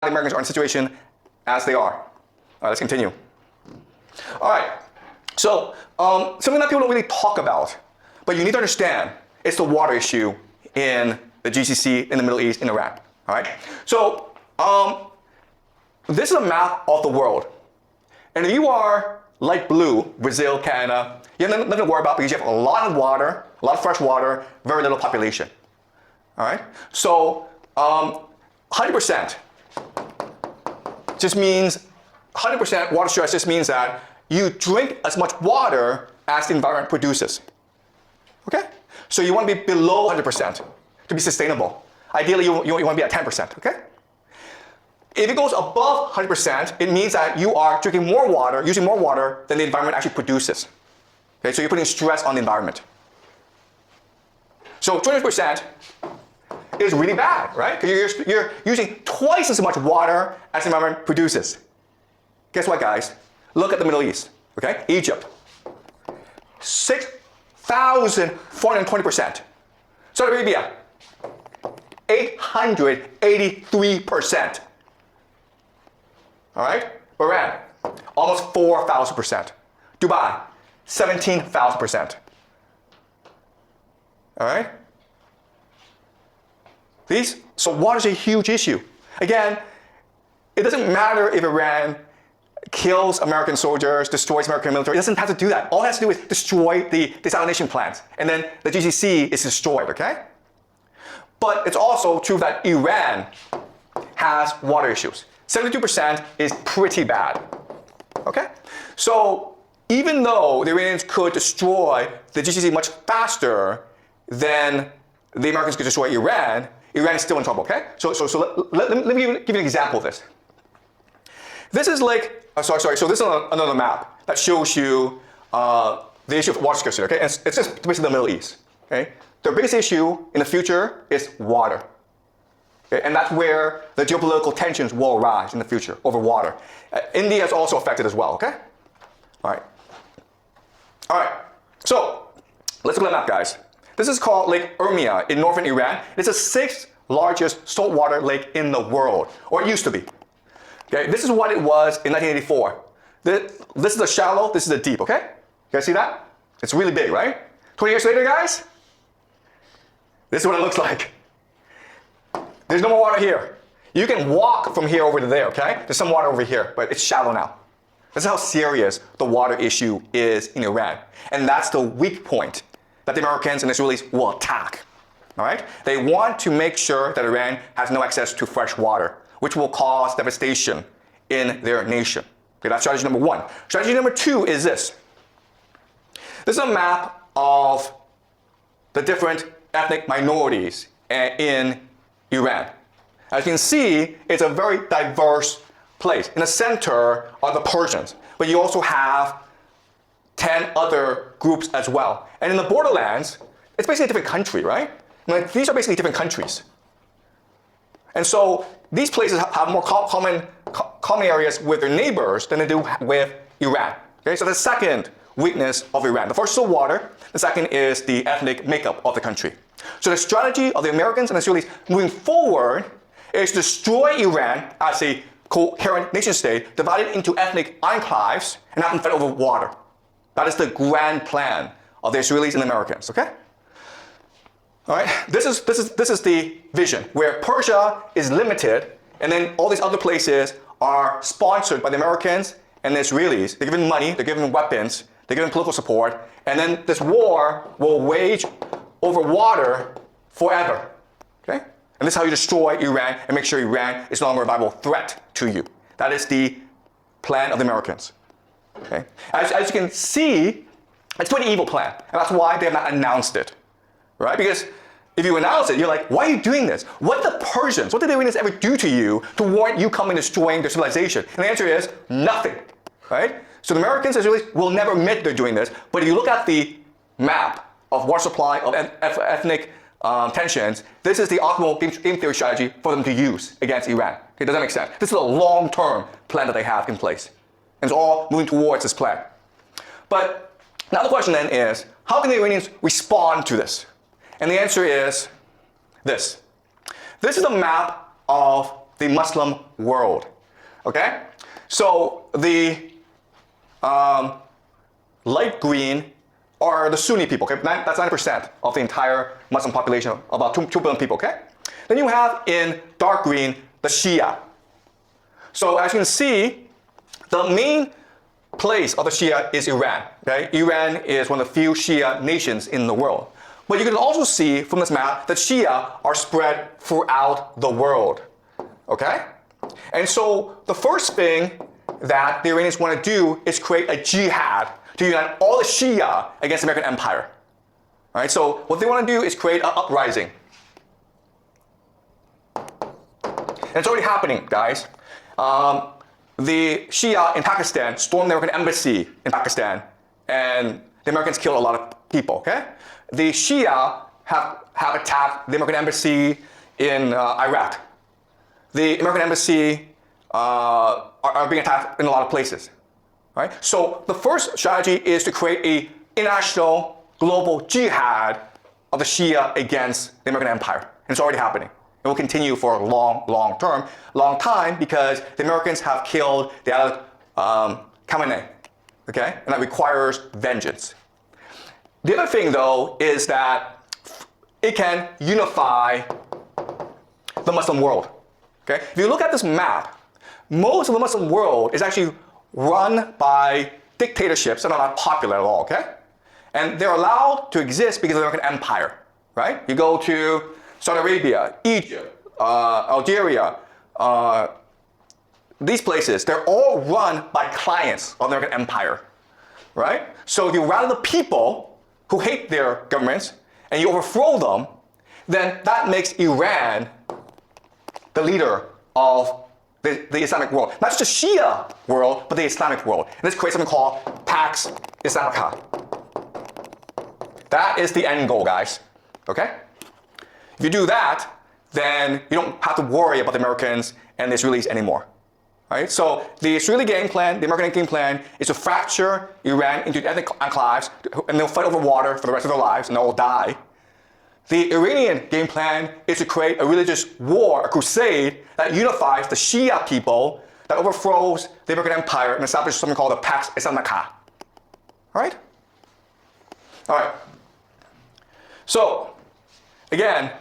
the Americans are in the situation as they are. All right, let's continue. All right, so something that people don't really talk about, but you need to understand, it's the water issue in the GCC, in the Middle East, in Iran. All right, so this is a map of the world. And if you are light blue, Brazil, Canada, you have nothing to worry about because you have a lot of water, a lot of fresh water, very little population. All right, so 100% just means 100% water stress just means that you drink as much water as the environment produces. Okay? So you want to be below 100% to be sustainable. Ideally, you want to be at 10%. Okay? If it goes above 100%, it means that you are drinking more water, using more water than the environment actually produces. Okay? So you're putting stress on the environment. So 20% is really bad, right? Because you're using twice as much water as the environment produces. Guess what, guys? Look at the Middle East, okay? Egypt, 6,420%. Saudi Arabia, 883%. All right? Iran, almost 4,000%. Dubai, 17,000%. All right? So water is a huge issue. Again, it doesn't matter if Iran kills American soldiers, destroys American military. It doesn't have to do that. All it has to do is destroy the desalination plants. And then the GCC is destroyed, okay? But it's also true that Iran has water issues. 72% is pretty bad, okay? So even though the Iranians could destroy the GCC much faster than the Americans could destroy Iran, Iran is still in trouble, okay? So let me give you an example of this. This is like, so this is another map that shows you the issue of water scarcity, okay? And it's just basically the Middle East, okay? The biggest issue in the future is water. Okay? And that's where the geopolitical tensions will arise in the future over water. India is also affected as well, okay? All right. All right, so let's look at the map, guys. This is called Lake Urmia in northern Iran. It's the 6th largest saltwater lake in the world, or it used to be. Okay, this is what it was in 1984. This is the shallow, this is the deep, okay? You guys see that? It's really big, right? 20 years later, guys, this is what it looks like. There's no more water here. You can walk from here over to there, okay? There's some water over here, but it's shallow now. That's how serious the water issue is in Iran. And that's the weak point that the Americans and Israelis will attack. All right? They want to make sure that Iran has no access to fresh water, which will cause devastation in their nation. Okay, that's strategy number 1. Strategy number 2 is this. This is a map of the different ethnic minorities in Iran. As you can see, it's a very diverse place. In the center are the Persians, but you also have 10 other groups as well. And in the borderlands, it's basically a different country, right? Like, these are basically different countries. And so these places have more common areas with their neighbors than they do with Iran. Okay, so the second weakness of Iran. The first is the water. The second is the ethnic makeup of the country. So the strategy of the Americans and Israelis moving forward is to destroy Iran as a coherent nation state, divided into ethnic enclaves, and have them fed over water. That is the grand plan of the Israelis and the Americans, okay? All right, this is the vision, where Persia is limited, and then all these other places are sponsored by the Americans and the Israelis. They're given money, they're given weapons, they're given political support, and then this war will wage over water forever, okay? And this is how you destroy Iran and make sure Iran is no longer a viable threat to you. That is the plan of the Americans. Okay? As you can see, it's a pretty evil plan. And that's why they have not announced it. Right? Because if you announce it, you're like, why are you doing this? What did the Persians, what did the Iranians ever do to you to warrant you coming and destroying their civilization? And the answer is nothing. Right? So the Americans and Israelis will never admit they're doing this. But if you look at the map of water supply, of ethnic tensions, this is the optimal game theory strategy for them to use against Iran. Okay, does that make sense? This is a long-term plan that they have in place. And it's all moving towards this plan. But now the question then is, how can the Iranians respond to this? And the answer is this. This is a map of the Muslim world. Okay? So the light green are the Sunni people. Okay? That's 90% of the entire Muslim population, about 2 billion people. Okay? Then you have in dark green the Shia. So as you can see, the main place of the Shia is Iran. Okay? Iran is one of the few Shia nations in the world. But you can also see from this map that Shia are spread throughout the world. Okay? And so the first thing that the Iranians want to do is create a jihad to unite all the Shia against the American empire. All right? So what they want to do is create an uprising. And it's already happening, guys. The Shia in Pakistan stormed the American embassy in Pakistan, and the Americans killed a lot of people. Okay? The Shia have attacked the American embassy in Iraq. The American embassy are being attacked in a lot of places. Right? So the first strategy is to create an international global jihad of the Shia against the American empire. And it's already happening. It will continue for a long time, because the Americans have killed the Khamenei, okay? And that requires vengeance. The other thing, though, is that it can unify the Muslim world, okay? If you look at this map, most of the Muslim world is actually run by dictatorships that are not popular at all, okay? And they're allowed to exist because of the American empire, right? You go to Saudi Arabia, Egypt, Algeria, these places, they're all run by clients of the American empire, right? So if you rally the people who hate their governments and you overthrow them, then that makes Iran the leader of the Islamic world. Not just the Shia world, but the Islamic world. And this creates something called Pax Islamica. That is the end goal, guys, okay? If you do that, then you don't have to worry about the Americans and the Israelis anymore. Right? So the Israeli game plan, the American game plan, is to fracture Iran into ethnic enclaves, and they'll fight over water for the rest of their lives, and they'll all die. The Iranian game plan is to create a religious war, a crusade, that unifies the Shia people, that overthrows the American empire and establishes something called the Pax Islamica. All right? All right. So, again,